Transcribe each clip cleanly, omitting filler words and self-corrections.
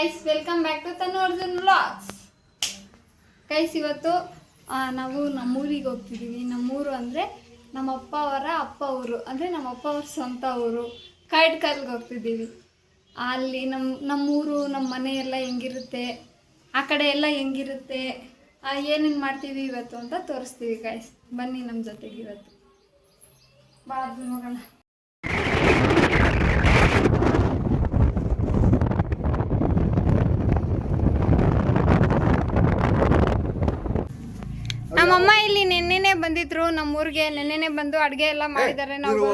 Guys, welcome back to Tanu Arjun vlogs. Guys, ಇವತ್ತು ನಾವು ನಮ್ಮೂರಿಗೆ ಹೋಗ್ತಿದ್ದೀವಿ. ನಮ್ಮೂರು ಅಂದರೆ ನಮ್ಮ ಅಪ್ಪ ಅವರ ಅಪ್ಪ ಊರು, ಅಂದರೆ ನಮ್ಮ ಅಪ್ಪ ಅವ್ರ ಸ್ವಂತ ಊರು. ಕೈಟ್ಕಲ್ಗೆ ಹೋಗ್ತಿದ್ದೀವಿ. ಅಲ್ಲಿ ನಮ್ಮೂರು, ನಮ್ಮ ಮನೆ ಎಲ್ಲ ಹೆಂಗಿರುತ್ತೆ, ಆ ಕಡೆ ಎಲ್ಲ ಹೆಂಗಿರುತ್ತೆ, ಏನೇನು ಮಾಡ್ತೀವಿ ಇವತ್ತು ಅಂತ ತೋರಿಸ್ತೀವಿ. ಗೈಸ್, ಬನ್ನಿ ನಮ್ಮ ಜೊತೆಗೆ ಇವತ್ತು. ಭಾಳ ನೋಡೋಣ. ನಮ್ಮಮ್ಮ ಇಲ್ಲಿ ನೆನ್ನೆನೆ ಬಂದಿದ್ರು ನಮ್ಮೂರಿಗೆ. ನೆನ್ನೆನೆ ಬಂದು ಅಡುಗೆ ಎಲ್ಲ ಮಾಡಿದ್ದಾರೆ. ನಾವು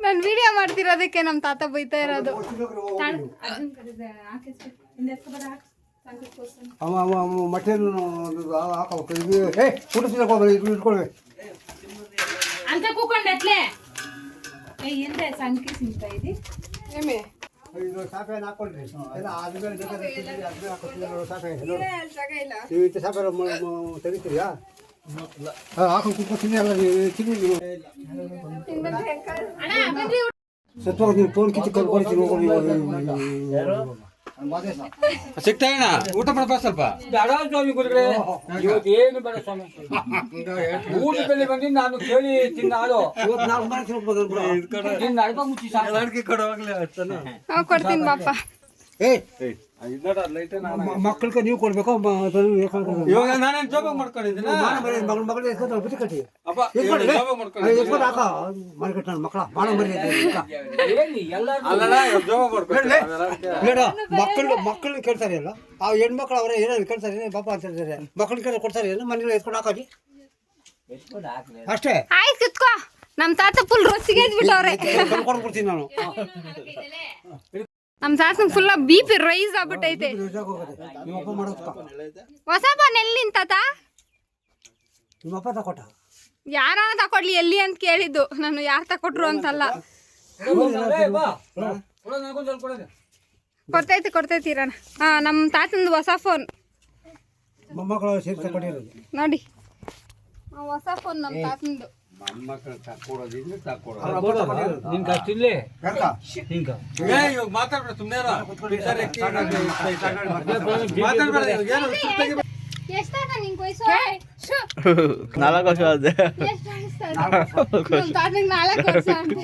ನಾನು ವಿಡಿಯೋ ಮಾಡ್ತಿರೋದಕ್ಕೆ ನಮ್ಮ ತಾತ ಬೈತಾ ಇರೋದು. ಅಂತ ಕೂಕೊಂಡೆ ಹಿಂದೆ ಸಂಖ್ಯೆ ಸಿಗ್ತಾ ಇದೆ. ಸಾಫೆ ಹಾಕೊಳ್ರಿ ತೆಗಿತೀರಿಯಾ ಹಾಕೊಂಡು ಕುತ್ಕೊತೀನಿ ಎಲ್ಲ ತಿನ್ನಿ. ಸತ್ವ ನೀವು ಫೋನ್ ಕಿಚ್ಚಿ ಕರ್ಕೊಳ್ತೀನಿ. ಸಿಗ್ತಾ ಇಣ್ಣ ಊಟ ಮಾಡಪ್ಪ ಸ್ವಲ್ಪ. ಸ್ವಾಮಿ ಗುರುಗಳೇ, ಇವತ್ತು ಏನು ಬೇಡ ಸ್ವಾಮಿ. ಊಟದಲ್ಲಿ ಬಂದು ನಾನು ಕೇಳಿ ತಿನ್ನಾಳು ಕೊಡ್ತೀನಿ ಬಾಪ. ಮಕ್ಕಳಿಗೆ ನೀವು ಕೊಡ್ಬೇಕು. ಇವಾಗ ನಾನೇನು ಜಾಬ್ ಮಾಡ್ಕೊಂಡಿದ್ದೀನಿ. ಮಕ್ಕಳನ್ನ ಕೇಳ್ತಾರೆ ಅಲ್ಲ, ಆ ಹೆಣ್ಮಕ್ಳು ಅವರೇ ಏನಾದ್ರು ಕೇಳ್ತಾರೆ ಬಾಪ ಅಂತ ಹೇಳ್ತಾರೆ. ಮಕ್ಕಳಿಗೆ ಕೊಡ್ತಾರೆ ಮನೇಲಿ ಎತ್ಕೊಂಡು ಹಾಕೋದಿ ಅಷ್ಟೇ. ಆಯ್ತು, ಕುತ್ಕೋ. ನಮ್ಮ ತಾತ ಫುಲ್ ರೊಚ್ಚಿಗೆ ಬಿಟ್ಟವ್ರೆ. ಕೊಡ್ಬಿಡ್ತೀನಿ ನಾನು. ನಮ್ಮ ತಾತನ ಫುಲ್ BP ರೈಸ್ ಆಗ್ಬಿಟ್ಟೈತೆ. ಹೊಸ ಫೋನ್ ಎಲ್ಲಿ ನಿಂತಾತ? ನಿಮ್ಮಪ್ಪ ತಕೊಟ್ಟ. ಯಾರ ತಕೊಡ್ಲಿ, ಎಲ್ಲಿ ಅಂತ ಕೇಳಿದ್ದು ನಾನು. ಯಾರು ತಕೊಟ್ರು ಅಂತಲ್ಲ. ಕೊಡ್ತೈತಿ ಇರೋಣ. ನಮ್ಮ ತಾತಂದು ಹೊಸ ಫೋನ್ ಮೊಮ್ಮಕ್ಕಳು ಸೇರಿ ತಕೊಂಡಿರೋದು ನೋಡಿ. ಹೊಸ ಫೋನ್ ನಮ್ಮ ತಾತಂದು. ನಿನ್ ಕಷ್ಟಿಲ್ಲೇ ಮಾತಾಡ್ಬೇಡ ಸುಮ್ಮನೆ. ಎಷ್ಟಾಗ ನಿಂಗೆ ವಯಸ್ಸು? 4 ವರ್ಷ ಆದ್ರೆ 4 ವರ್ಷ ಅಂತೆ.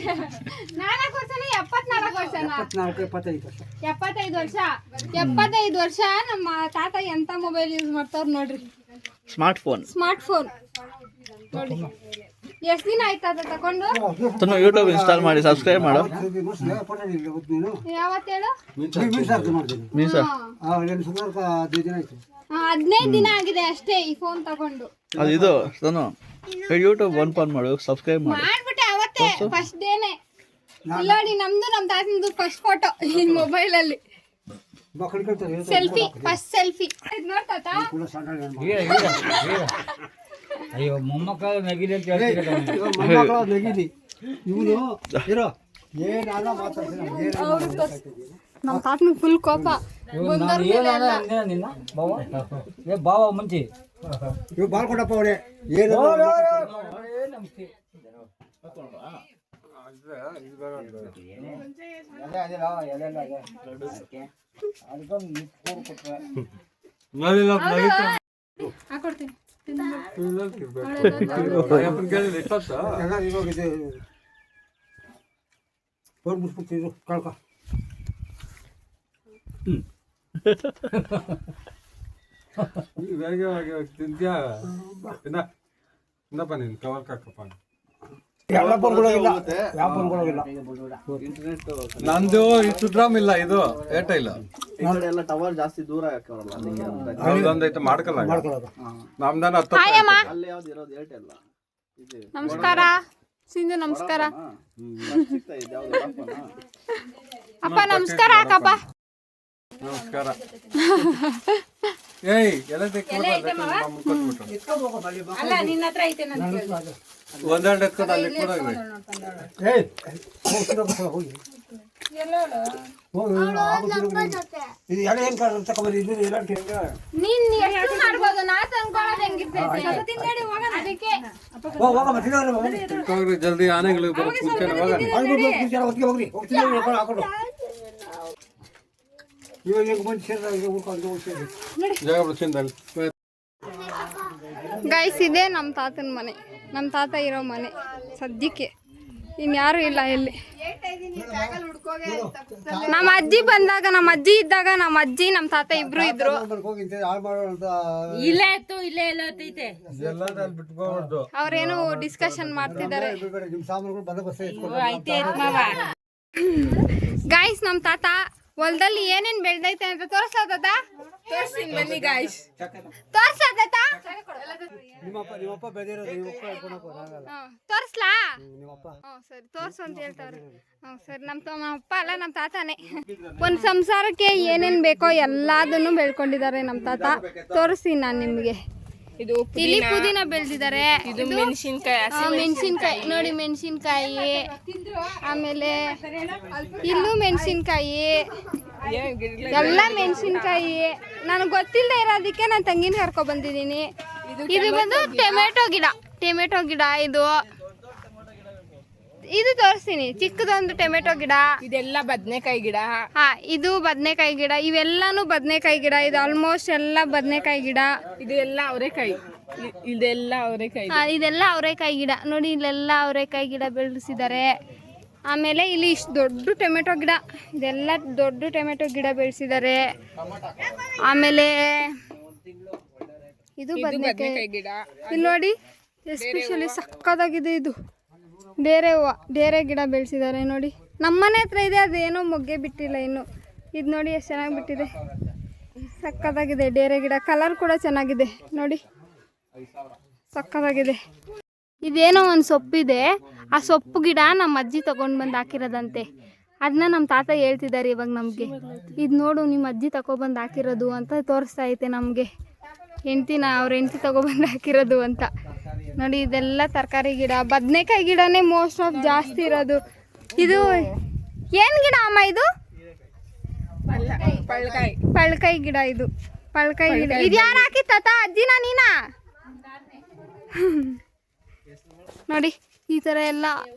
4 ವರ್ಷನ 74 ವರ್ಷನ? 75 ವರ್ಷ. 75 ವರ್ಷ ನಮ್ಮ ತಾತ ಎಂತ ಮೊಬೈಲ್ ಯೂಸ್ ಮಾಡ್ತಾವ್ರು ನೋಡ್ರಿ. ಸ್ಮಾರ್ಟ್ ಫೋನ್ ನೋಡಿ. ಎಷ್ಟು ದಿನ ಆಯ್ತಾ ತಕೊಂಡು? ಯೂಟ್ಯೂಬ್ ಇನ್ಸ್ಟಾಲ್ ಮಾಡಿ ಸಬ್ಸ್ಕ್ರೈಬ್ ಮಾಡು. ಯಾವತ್ತು ಹೇಳು? 15 ದಿನ ಆಗಿದೆ ಅಷ್ಟೇ ಈ ಫೋನ್ ತಗೊಂಡು. ಅದು ಇದು ತನು ಯೂಟ್ಯೂಬ್ ಓಪನ್ ಮಾಡು, ಸಬ್ಸ್ಕ್ರೈಬ್ ಮಾಡು. ಮಾಡ್ಬಿಟ್ಟೆ ಅವತ್ತೇ ಫಸ್ಟ್ ಡೇನೆ. ಇಲ್ಲ ನೋಡಿ, ನಮ್ದು ನಮ್ಮ ತಾತಂದು ಫಸ್ಟ್ ಫೋಟೋ ಈ ಮೊಬೈಲ್ ಅಲ್ಲಿ. Selfie, first selfie. ನೋಡ್ತಾತ? ಅಯ್ಯೋ, ಮೊಮ್ಮಕ್ಕಳು ನಗಿಲಿ ಅಂತ ನಗಿಲಿ. ಇವನು ಇರೋ ಏನಾದ ಮಾತಾಡ್ತೀನಿ. ನಮ್ಮ ತಾತನ ಫುಲ್ ಕೋಪ. ನಿನ್ನ ಬಾವ ಮುಂಚೆ ಇವ್ ಬಾಳ್ಕೊಡಪ್ಪ ಅವಳೆ ಏನು ಹಾಕೊಡ್ತೀನಿ. ಫೋನ್ ಮುಸ್ಬಿಡ್ತಿದ್ರು ಕಳ್ಕ. ತಿಂತ್ಯಾ ಇನ್ನಪ್ಪ ನೀನು ಕವರ್ ಕಾಕಪ್ಪ. ಎಲ್ಲ ಫೋನ್ಗಳಿಲ್ಲ, ಯಾವ ಫೋನ್ಗಳಿಲ್ಲ. ನಂದು ಇನ್ಸ್ಟಾಗ್ರಾಮ್ ಇಲ್ಲ, ಇದು ಏರ್ಟೆಲ್ ಎಲ್ಲ ಟವರ್ ಜಾಸ್ತಿ ದೂರ ಐತೆ ಮಾಡ್ಕೊಳ್ಳ. ನಮ್ದಾನ ಅಲ್ಲಿ ಯಾವ್ದು ಇರೋದು ಏರ್ಟೆಲ್. ನಮಸ್ಕಾರ ಸಿಂಧು. ನಮಸ್ಕಾರ ಅಪ್ಪ. ನಮಸ್ಕಾರ ಅಕ್ಕಪ್ಪ. ನಮಸ್ಕಾರ. ಏಯ್ ಎಲ್ಲ ಅಲ್ಲ, ನಿನ್ನ ಹತ್ರ ಐತೆ ಒಂದೆರಡು ಎತ್ಕೊಂಡು ಅಲ್ಲಿ ಕೂಡ ಹೋಗಿ ಇದು ಎಲ್ಲ ಏನು ತಗೊಂಬರಿ ಇದು ಎಲ್ಲ ನೀನ್ ಎಷ್ಟು ಮಾಡ್ಬೋದು ನಾ ತಂದ್ಕೊಳ್ಳೋದು ಹೆಂಗಿರ್ತೈತೆ ಅದಕ್ಕೆ ಹೋಗ್ರಿ ಜಲ್ದಿ ಆನೆಗಳಿಗೆ ಬರೋದು ಮುಂಚೆನೆ ಹೋಗೋಣ. ಹಾಕೊಂಡು ಇವಾಗ ಹೆಂಗೆ ಬಂದು ಸೇರಿದಾಗ ಉಳ್ಕೊಂಡು ಸೇರಿ ಜಾಗ ಬಿಡ್ಸಿಂದಲ್ಲಿ ಗೈಸ್ ಇದೆ ನಮ್ಮ ತಾತನ ಮನೆ, ನಮ್ಮ ತಾತ ಇರೋ ಮನೆ ಸದ್ಯಕ್ಕೆ ಇನ್ಯಾರು ಇಲ್ಲ ಇಲ್ಲಿ. ನಮ್ಮ ಅಜ್ಜಿ ಬಂದಾಗ, ನಮ್ಮ ಅಜ್ಜಿ ಇದ್ದಾಗ ನಮ್ಮ ಅಜ್ಜಿ ನಮ್ಮ ತಾತ ಇಬ್ರು ಇದ್ರು. ಇಲ್ಲೇ ಇತ್ತು, ಇಲ್ಲೇ ಎಲ್ಲ ಐತೆ. ಎಲ್ಲದಲ್ಲಿ ಬಿಟ್ಕೋಬಾರ್ದು. ಅವ್ರೇನು ಡಿಸ್ಕಷನ್ ಮಾಡ್ತಿದ್ದಾರೆ. ನಿಮ್ಮ ಸಾಮಾನುಗಳು ಬಂದೋಬಸ್ತ್ ಐತೆ ಮಾವ. ಗಾಯ್ಸ್ ನಮ್ಮ ತಾತ ಹೊಲದಲ್ಲಿ ಏನೇನ್ ಬೆಳ್ದೈತೆ ಅಂತ ತೋರ್ಸ್ಲಾ ತಾತ? ತೋರ್ಸ್ತೀನಿ ಬನ್ನಿ ಗಾಯ್ಸ್. ತೋರ್ಸ್ಲಾ ತಾತ? ನಿಮ್ಮಪ್ಪ ಬೆಳೆದಿರೋದು ನಿಮ್ಮಪ್ಪ ಹೇಳ್ಕೊಳಕ್ಕೆ ಆಗಲ್ಲ. ತೋರ್ಸ್ಲಾ? ನಿಮ್ಮಪ್ಪ ಸರಿ ತೋರ್ಸು ಅಂತ ಹೇಳ್ತಾವ್ರೆ. ಸರಿ ನಮ್ಮ ಅಪ್ಪ ಅಲ್ಲ ನಮ್ಮ ತಾತನೇ. ಒಂದು ಸಂಸಾರಕ್ಕೆ ಏನೇನ್ ಬೇಕೋ ಎಲ್ಲದನ್ನು ಬೆಳ್ಕೊಂಡಿದ್ದಾರೆ ನಮ್ಮ ತಾತ. ತೋರಿಸ್ತೀನಿ ನಾನು ನಿಮಗೆ. ಇದು ಇಲ್ಲಿ ಪುದೀನ ಬೆಳೆದಿದ್ದಾರೆ, ಇದು ಮೆಣಸಿನ್ಕಾಯಿ, ಮೆಣಸಿನ್ಕಾಯಿ ನೋಡಿ, ಮೆಣಸಿನ್ಕಾಯಿ, ಆಮೇಲೆ ಇಲ್ಲೂ ಮೆಣಸಿನ್ಕಾಯಿ, ಎಲ್ಲ ಮೆಣಸಿನ್ಕಾಯಿ. ನನಗೆ ಗೊತ್ತಿಲ್ಲದೆ ಇರೋದಕ್ಕೆ ನಾನು ತಂಗಿನ ಕರ್ಕೊ ಬಂದಿದ್ದೀನಿ. ಇದು ಬಂದು ಟೊಮೆಟೊ ಗಿಡ. ಇದು ತೋರಿಸ್ತೀನಿ, ಚಿಕ್ಕದೊಂದು ಟೊಮೆಟೊ ಗಿಡ. ಇದೆಲ್ಲ ಬದನೆಕಾಯಿ ಗಿಡ. ಹಾ, ಇದು ಬದನೆಕಾಯಿ ಗಿಡ. ಇವೆಲ್ಲಾನು ಬದನೆಕಾಯಿ ಗಿಡ. ಇದು ಆಲ್ಮೋಸ್ಟ್ ಎಲ್ಲ ಬದನೆಕಾಯಿ ಗಿಡ. ಇದು ಎಲ್ಲ ಅವರೆಕಾಯಿ. ಇದೆಲ್ಲ ಅವರೆಕಾಯಿ. ಇದೆಲ್ಲ ಅವರೆಕಾಯಿ ಗಿಡ ನೋಡಿ, ಇಲ್ಲೆಲ್ಲ ಅವರೆಕಾಯಿ ಗಿಡ ಬೆಳೆಸಿದ್ದಾರೆ. ಆಮೇಲೆ ಇಲ್ಲಿ ಇಷ್ಟು ದೊಡ್ಡ ಟೊಮೆಟೊ ಗಿಡ, ಇದೆಲ್ಲ ದೊಡ್ಡ ಟೊಮೆಟೊ ಗಿಡ ಬೆಳೆಸಿದ್ದಾರೆ. ಆಮೇಲೆ ಇದು ಬದನೆಕಾಯಿ ಗಿಡ. ಇಲ್ಲಿ ನೋಡಿ, ಎಸ್ಪೆಷಲಿ ಸಕ್ಕದಾಗಿದೆ ಇದು. ಡೇರೆ ಗಿಡ ಬೆಳೆಸಿದ್ದಾರೆ ನೋಡಿ. ನಮ್ಮನೆ ಹತ್ರ ಇದೆ, ಅದೇನೋ ಮೊಗ್ಗೆ ಬಿಟ್ಟಿಲ್ಲ ಇನ್ನು. ಇದು ನೋಡಿ ಎಷ್ಟು ಚೆನ್ನಾಗಿ ಬಿಟ್ಟಿದೆ, ಸಕ್ಕದಾಗಿದೆ ಡೇರೆ ಗಿಡ. ಕಲರ್ ಕೂಡ ಚೆನ್ನಾಗಿದೆ ನೋಡಿ, ಸಕ್ಕದಾಗಿದೆ. ಇದೇನೋ ಒಂದು ಸೊಪ್ಪಿದೆ, ಆ ಸೊಪ್ಪು ಗಿಡ ನಮ್ಮ ಅಜ್ಜಿ ತೊಗೊಂಡು ಬಂದು ಹಾಕಿರೋದಂತೆ. ಅದನ್ನ ನಮ್ಮ ತಾತ ಹೇಳ್ತಿದ್ದಾರೆ ಇವಾಗ ನಮಗೆ. ಇದು ನೋಡು ನಿಮ್ಮ ಅಜ್ಜಿ ತಗೊಬಂದು ಹಾಕಿರೋದು ಅಂತ ತೋರಿಸ್ತಾ ಐತೆ ನಮಗೆ. ಅವ್ರ ಹೆಂಡತಿ ತಗೊಬಂದು ಹಾಕಿರೋದು ಅಂತ ನೋಡಿ. ಇದೆಲ್ಲ ತರಕಾರಿ ಗಿಡ, ಬದನೆಕಾಯಿ ಗಿಡನೇ ಮೋಸ್ಟ್ ಆಫ್ ಜಾಸ್ತಿ ಇರೋದು. ಇದು ಏನು ಗಿಡ ಅಮ್ಮ? ಇದು ಪಳ್ಕಾಯಿ ಗಿಡ. ಇದು ಪಳ್ಕಾಯಿ ಗಿಡ. ಇದು ಯಾರು ಹಾಕಿ ತಾತ? ಅಜ್ಜಿನಾ ನೀನಾ? ನೋಡಿ ಈ ಥರ ಎಲ್ಲ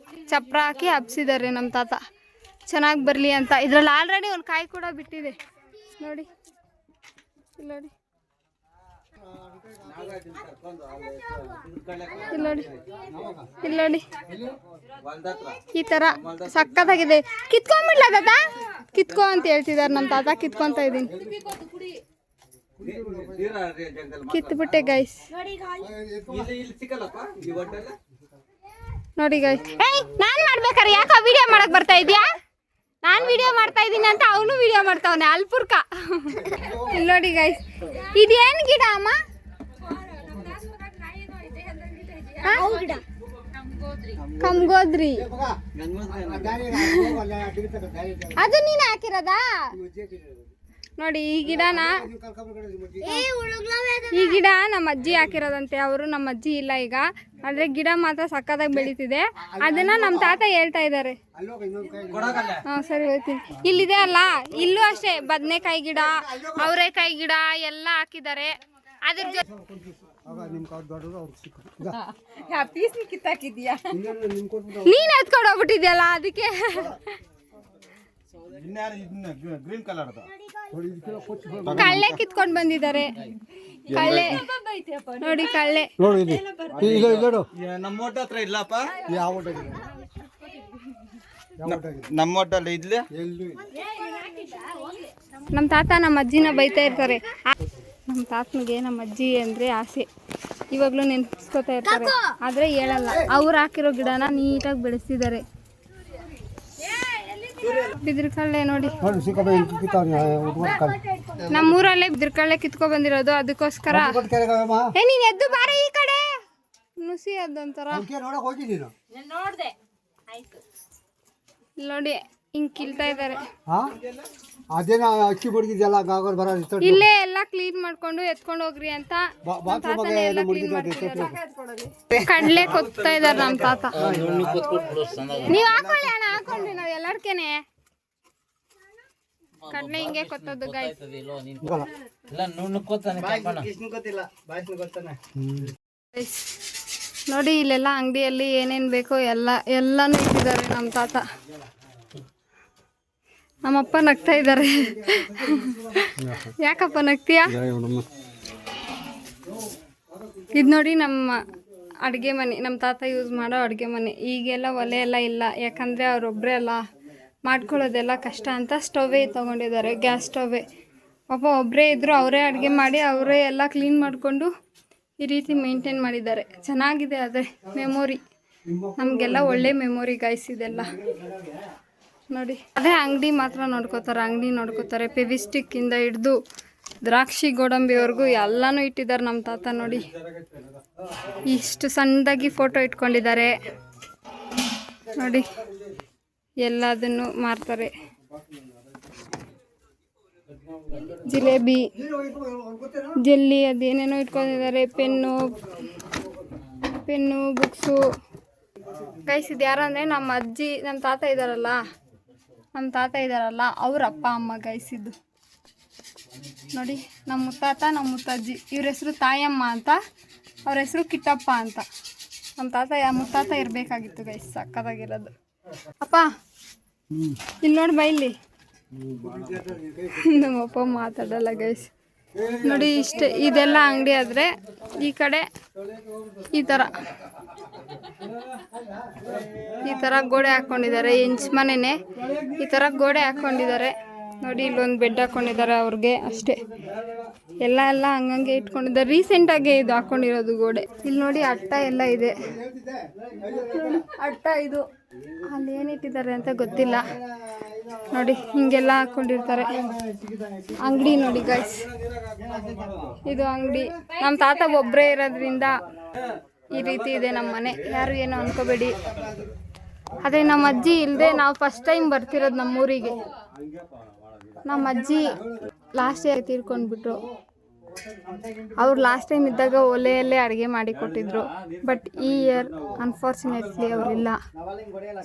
ಚಪ್ರ ಹಾಕಿ ಹಬ್ಸಿದ್ದಾರೆ ನಮ್ಮ ತಾತ, ಚೆನ್ನಾಗಿ ಬರಲಿ ಅಂತ. ಇದರಲ್ಲಿ ಆಲ್ರೆಡಿ ಒಂದು ಕಾಯಿ ಕೂಡ ಬಿಟ್ಟಿದೆ ನೋಡಿ. ನೋಡಿ ಇಲ್ಲಿ ಈ ತರ ಸಕ್ಕತ್ತಾಗಿದೆ. ಕಿತ್ಕೊಂಡ್ಬಿಡ್ಲ ತಾತ? ಕಿತ್ಕೊ ಅಂತ ಹೇಳ್ತಿದ್ದಾರೆ ನಮ್ಮ ತಾತ. ಕಿತ್ಕೊಂತ ಇದೀನಿ, ಕಿತ್ಬಿಟ್ಟೆ ಗೈಸ್. ನೋಡಿ ಗೈಸ್, ನಾನ್ ಮಾಡ್ಬೇಕಾರೆ ಯಾಕೆ ವಿಡಿಯೋ ಮಾಡಕ್ ಬರ್ತಾ ಇದೀಯಾ? ನಾನು ವಿಡಿಯೋ ಮಾಡ್ತಾ ಇದ್ದೀನಿ ಅಂತ ಅವನು ವಿಡಿಯೋ ಮಾಡ್ತಾವನೆ, ಅಲ್ಪುರ್ಕ. ಇಲ್ಲಿ ನೋಡಿ ಗೈಸ್, ಇದೇನು ಗಿಡ ಅಮ್ಮ? ಕಂಗೋದ್ರಿ. ಅದು ನೀನು ಹಾಕಿರೋದಾ? ನೋಡಿ ಈ ಗಿಡನ, ಈ ಗಿಡ ನಮ್ಮ ಅಜ್ಜಿ ಹಾಕಿರೋದಂತೆ. ಅವರು ನಮ್ಮ ಅಜ್ಜಿ ಇಲ್ಲ ಈಗ, ಆದ್ರೆ ಗಿಡ ಮಾತ್ರ ಸಕ್ಕದಾಗಿ ಬೆಳೀತಿದೆ. ಅದನ್ನ ನಮ್ಮ ತಾತ ಹೇಳ್ತಾ ಇದ್ದಾರೆ. ಸರಿ ಹೋಗ್ತೀನಿ. ಇಲ್ಲಿದೆ ಅಲ್ಲ, ಇಲ್ಲೂ ಅಷ್ಟೇ ಬದನೆಕಾಯಿ ಗಿಡ, ಅವರೆಕಾಯಿ ಗಿಡ ಎಲ್ಲ ಹಾಕಿದ್ದಾರೆ. ಅದ್ರ ನೀನ್ ಎತ್ಕೊಂಡು ಹೋಗ್ಬಿಟ್ಟಿದ್ಯಲ್ಲ ಅದಕ್ಕೆ. ಕಳ್ಳೆ ಕಿತ್ಕೊಂಡು ಬಂದಿದ್ದಾರೆ. ಕಳ್ಳೆ ನೋಡಿ, ಕಳ್ಳೆ ನೋಡಿ. ನಮ್ಮ ಓಟ ಹತ್ರ ಇಲ್ಲಪ್ಪ. ಯಾವ ನಮ್ಮ ಓಟಲ್ಲಿ ಇದ್ಲಿ. ನಮ್ಮ ತಾತ ನಮ್ಮ ಅಜ್ಜಿನ ಬೈತಾ ಇರ್ತಾರೆ. ನಮ್ಮ ತಾತನಿಗೆ ನಮ್ಮ ಅಜ್ಜಿ ಅಂದರೆ ಆಸೆ, ಇವಾಗಲೂ ನೆನ್ಪಿಸ್ಕೊತಾ ಇರ್ತಾರೆ, ಆದರೆ ಹೇಳಲ್ಲ. ಅವ್ರು ಹಾಕಿರೋ ಗಿಡನ ನೀಟಾಗಿ ಬೆಳೆಸ್ತಿದ್ದಾರೆ. ಬಿದಿರ್ಕಳ್ಳೆ ನೋಡಿ, ನಮ್ಮೂರಲ್ಲೇ ಬಿದಿರ್ಕಳ್ಳೆ ಕಿತ್ಕೊ ಬಂದಿರೋದು. ಅದಕ್ಕೋಸ್ಕರ ನೀನ್ ಎದ್ದು ಬಾರ ಈ ಕಡೆ, ನುಸಿ ಅದಂತರ ನೋಡಿ ಹಿಂಗ್ ಕಿಲ್ತಾ ಇದ್ದಾರೆ. ಇಲ್ಲೇ ಎಲ್ಲ ಕ್ಲೀನ್ ಮಾಡ್ಕೊಂಡು ಎತ್ಕೊಂಡು ಹೋಗ್ರಿ ಅಂತ ಕಡ್ಲೆ ಕೊತ್ತಾ ಇದಾರೆ ನಮ್ಮ ತಾತ. ನೀವ್ ಹಾಕೊಳ್ಳಿ ಅಣ್ಣ, ಹಾಕೊಂಡ್ರಿ ನಾವ್ ಎಲ್ಲಾರ್ಕೆನೆ. ಕಡಲೆ ಹಿಂಗೆ ಕೊತ್ತದ್ದು ಗೈಸ್. ನೋಡಿ ಇಲ್ಲೆಲ್ಲ ಅಂಗಡಿಯಲ್ಲಿ ಏನೇನು ಬೇಕೋ ಎಲ್ಲಾನು ಇಟ್ಟಿದ್ದಾರೆ ನಮ್ಮ ತಾತ. ನಮ್ಮಪ್ಪ ನಗ್ತಾ ಇದ್ದಾರೆ. ಯಾಕಪ್ಪ ನಗ್ತೀಯಾ? ಇದು ನೋಡಿ ನಮ್ಮ ಅಡುಗೆ ಮನೆ, ನಮ್ಮ ತಾತ ಯೂಸ್ ಮಾಡೋ ಅಡುಗೆ ಮನೆ. ಈಗೆಲ್ಲ ಒಲೆ ಎಲ್ಲ ಇಲ್ಲ, ಯಾಕಂದರೆ ಅವರೊಬ್ಬರೇ ಅಲ್ಲ ಮಾಡ್ಕೊಳ್ಳೋದೆಲ್ಲ ಕಷ್ಟ ಅಂತ ಸ್ಟವ್ವೇ ತೊಗೊಂಡಿದ್ದಾರೆ, ಗ್ಯಾಸ್ ಸ್ಟವ್ವೇ. ಪಾಪ ಒಬ್ಬರೇ ಇದ್ದರು, ಅವರೇ ಅಡುಗೆ ಮಾಡಿ ಅವರೇ ಎಲ್ಲ ಕ್ಲೀನ್ ಮಾಡಿಕೊಂಡು ಈ ರೀತಿ ಮೇಂಟೈನ್ ಮಾಡಿದ್ದಾರೆ. ಚೆನ್ನಾಗಿದೆ. ಆದರೆ ಮೆಮೊರಿ ನಮಗೆಲ್ಲ ಒಳ್ಳೆ ಮೆಮೊರಿ ಗೈಸ್ ಇದೆಲ್ಲ. ನೋಡಿ ಅದೇ ಅಂಗಡಿ ಮಾತ್ರ ನೋಡ್ಕೋತಾರೆ. ಫೆವಿಸ್ಟಿಕ್ಕಿಂದ ಹಿಡ್ದು ದ್ರಾಕ್ಷಿ ಗೋಡಂಬಿವರೆಗೂ ಎಲ್ಲನೂ ಇಟ್ಟಿದ್ದಾರೆ ನಮ್ಮ ತಾತ. ನೋಡಿ ಇಷ್ಟು ಸಣ್ಣದಾಗಿ ಫೋಟೋ ಇಟ್ಕೊಂಡಿದ್ದಾರೆ. ನೋಡಿ ಎಲ್ಲದನ್ನು ಮಾರ್ತಾರೆ. ಜಿಲೇಬಿ, ಜೆಲ್ಲಿ, ಅದೇನೇನೋ ಇಟ್ಕೊಂಡಿದ್ದಾರೆ. Pen, books. ಗೈಸ್ ಇದು ಯಾರು ಅಂದರೆ ನಮ್ಮ ಅಜ್ಜಿ, ನಮ್ಮ ತಾತ ಇದ್ದಾರಲ್ಲ ಅವ್ರ ಅಪ್ಪ ಅಮ್ಮ ಗೈಸ್ ಇದು. ನೋಡಿ ನಮ್ಮ ಮುತ್ತಾತ, ನಮ್ಮ ಮುತ್ತಜ್ಜಿ, ಇವ್ರ ಹೆಸರು ತಾಯಮ್ಮ ಅಂತ, ಅವ್ರ ಹೆಸರು ಕಿಟ್ಟಪ್ಪ ಅಂತ. ನಮ್ಮ ಮುತ್ತಾತ ಇರಬೇಕಾಗಿತ್ತು ಗೈಸ್, ಸಕ್ಕತ್ತಾಗಿರೋದು. ಅಪ್ಪ ಇಲ್ಲಿ ನೋಡಿ ಬೈಲಿ. ನಮ್ಮಪ್ಪ ಮಾತಾಡಲ್ಲ ಗೈಸ್. ನೋಡಿ ಇಷ್ಟೇ, ಇದೆಲ್ಲ ಅಂಗಡಿ. ಆದರೆ ಈ ಕಡೆ ಈ ಥರ ಗೋಡೆ ಹಾಕ್ಕೊಂಡಿದ್ದಾರೆ. ಹೆಂಚ್ ಮನೆನೇ ಈ ಥರ ಗೋಡೆ ಹಾಕ್ಕೊಂಡಿದ್ದಾರೆ. ನೋಡಿ ಇಲ್ಲೊಂದು ಬೆಡ್ ಹಾಕ್ಕೊಂಡಿದ್ದಾರೆ ಅವ್ರಿಗೆ ಅಷ್ಟೇ. ಎಲ್ಲ ಹಂಗಂಗೆ ಇಟ್ಕೊಂಡಿದ್ದಾರೆ. ರೀಸೆಂಟಾಗಿ ಇದು ಹಾಕ್ಕೊಂಡಿರೋದು ಗೋಡೆ. ಇಲ್ಲಿ ನೋಡಿ ಅಟ್ಟ ಎಲ್ಲ ಇದೆ. ಅಟ್ಟ ಇದು ಅಲ್ಲಿ ಏನಿಟ್ಟಿದ್ದಾರೆ ಅಂತ ಗೊತ್ತಿಲ್ಲ. ನೋಡಿ ಹಿಂಗೆಲ್ಲ ಹಾಕ್ಕೊಂಡಿರ್ತಾರೆ. ಅಂಗಡಿ ನೋಡಿ ಗೈಸ್, ಇದು ಅಂಗಡಿ. ನಮ್ಮ ತಾತ ಒಬ್ಬರೇ ಇರೋದ್ರಿಂದ ಈ ರೀತಿ ಇದೆ ನಮ್ಮ ಮನೆ. ಯಾರು ಏನೋ ಅನ್ಕೋಬೇಡಿ. ಅದೇ ನಮ್ಮ ಅಜ್ಜಿ ಇಲ್ಲದೆ ನಾವು ಫಸ್ಟ್ ಟೈಮ್ ಬರ್ತಿರೋದು ನಮ್ಮೂರಿಗೆ. ನಮ್ಮ ಅಜ್ಜಿ ಲಾಸ್ಟ್ ಇಯರ್ ತೀರ್ಕೊಂಡ್ಬಿಟ್ರು. ಅವ್ರು ಲಾಸ್ಟ್ ಟೈಮ್ ಇದ್ದಾಗ ಒಲೆಯಲ್ಲೇ ಅಡುಗೆ ಮಾಡಿ ಕೊಟ್ಟಿದ್ರು. ಬಟ್ ಈ ಇಯರ್ ಅನ್ಫಾರ್ಚುನೇಟ್ಲಿ ಅವರಿಲ್ಲ.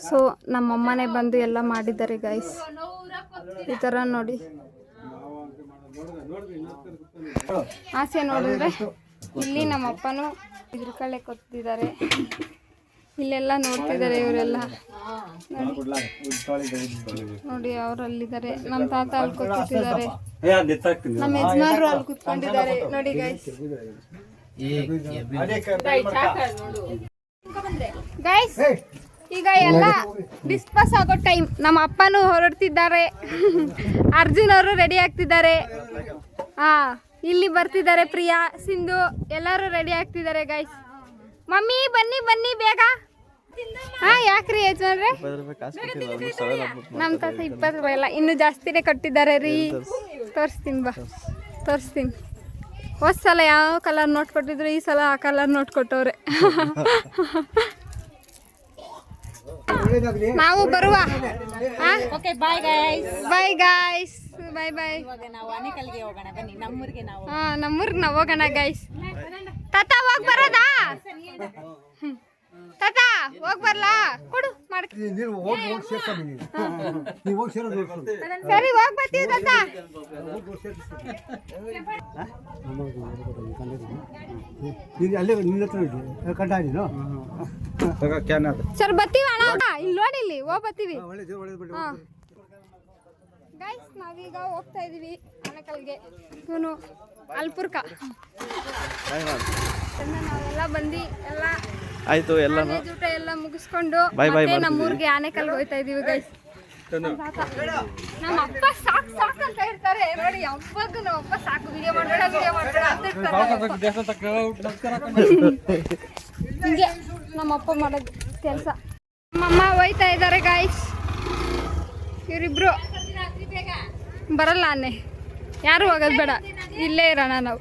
ಸೊ ನಮ್ಮಮ್ಮನೇ ಬಂದು ಎಲ್ಲ ಮಾಡಿದ್ದಾರೆ ಗೈಸ್. ಈ ಥರ ನೋಡಿ ಆಸೆ ನೋಡಿದ್ರೆ ಇಲ್ಲಿ ನಮ್ಮಪ್ಪನೂ ಇದ್ರ ಕಳೆ ಕೊತ್ತಿದ್ದಾರೆ. ಇಲ್ಲೆಲ್ಲ ನೋಡ್ತಿದ್ದಾರೆ ಇವರೆಲ್ಲ. ನೋಡಿ ಅವರಲ್ಲಿದ್ದಾರೆ. ನಮ್ಮ ತಾತ ಅಲ್ಲಿ ಕೂತಿದ್ದಾರೆ, ನಮ್ಮ ಯಜಮಾನರು ಅಲ್ಲಿ ಕೂತ್ಕೊಂಡಿದ್ದಾರೆ. ನೋಡಿ ಗೈಸ್, ಗೈಸ್ ಈಗ ಎಲ್ಲ ಡಿಸ್ಪಸ್ ಆಗೋ ಟೈಮ್. ನಮ್ಮ ಅಪ್ಪನೂ ಹೊರಡ್ತಿದ್ದಾರೆ, ಅರ್ಜುನ್ ಅವರು ರೆಡಿ ಆಗ್ತಿದ್ದಾರೆ. ಇಲ್ಲಿ ಬರ್ತಿದ್ದಾರೆ ಪ್ರಿಯಾ, ಸಿಂಧು ಎಲ್ಲರೂ ರೆಡಿ ಆಗ್ತಿದ್ದಾರೆ ಗೈಸ್. ಮಮ್ಮಿ ಬನ್ನಿ ಬೇಗ. ಯಾಕ್ರಿ ಯಜಮಾನ್ರೆ? ನಮ್ಮ ತಾತ 20 ರೂಪಾಯಿ ಎಲ್ಲ ಇನ್ನೂ ಜಾಸ್ತಿನೇ ಕೊಟ್ಟಿದ್ದಾರೆ ರೀ. ತೋರಿಸ್ತೀನಿ. ಹೋದ್ ಸಲ ಯಾವ ಕಲರ್ ನೋಟ್ ಕೊಟ್ಟಿದ್ರು, ಈ ಸಲ ಆ ಕಲರ್ ನೋಟ್ ಕೊಟ್ಟವ್ರೆ. ನಾವು ಬರುವ. Bye guys. ಬಾಯ್. ನಮ್ಮೂರಿಗೆ ನಾವು ಹೋಗೋಣ ಗೈಸ್. ತಾತ ಹೋಗಿ ಬರೋದಾ? ತಾತ ಹೋಗಿ ಬರ್ಲಾ? ಕೊಡು ಮಾಡ್ತೀನಿ. ಸರಿ ಹೋಗಿ ಬರ್ತೀವಿ ತಾತ. ಸರ್ ಬರ್ತೀವಿ ಅಣ್ಣ. ಇಲ್ಲಿ ನೋಡಿ, ಇಲ್ಲಿ ಹೋಗಿ ಬರ್ತೀವಿ ಗೈಸ್. ನಾವೀಗ ಹೋಗ್ತಾ ಇದೀವಿ ಆನೆಕಲ್ಗೆ. ಇವನು ಅಲ್ಪುರ್ಕ. ನಾವೆಲ್ಲ ಬಂದು ಎಲ್ಲ ಆಯ್ತು, ಎಲ್ಲಾನು ಊಟ ಎಲ್ಲ ಮುಗಿಸ್ಕೊಂಡು ಮತ್ತೆ ನಮ್ಮೂರಿಗೆ ಆನೆಕಲ್ಗೆ ಹೋಗ್ತಾ ಇದೀವಿ ಗೈಸ್. ನಮ್ಮ ಅಪ್ಪ ಸಾಕು ಅಂತ ಇರ್ತಾರೆ ನೋಡಿ. ಹಬ್ಬಕ್ಕೂ ನಮ್ಮ ಅಪ್ಪ ಸಾಕು, ವಿಡಿಯೋ ಮಾಡಬೇಡ ಅಂತ ಇರ್ತಾರೆ. ಹಿಂಗೆ ನಮ್ಮಪ್ಪ ಮಾಡೋದು ಕೆಲಸ. ನಮ್ಮಮ್ಮ ಹೋಯ್ತಾ ಇದ್ದಾರೆ ಗೈಸ್. ಇವರಿಬ್ರು ಬರಲ್ಲ. ಯಾರು ಹೋಗೋದು ಬೇಡ, ಇಲ್ಲೇ ಇರೋಣ ನಾವು.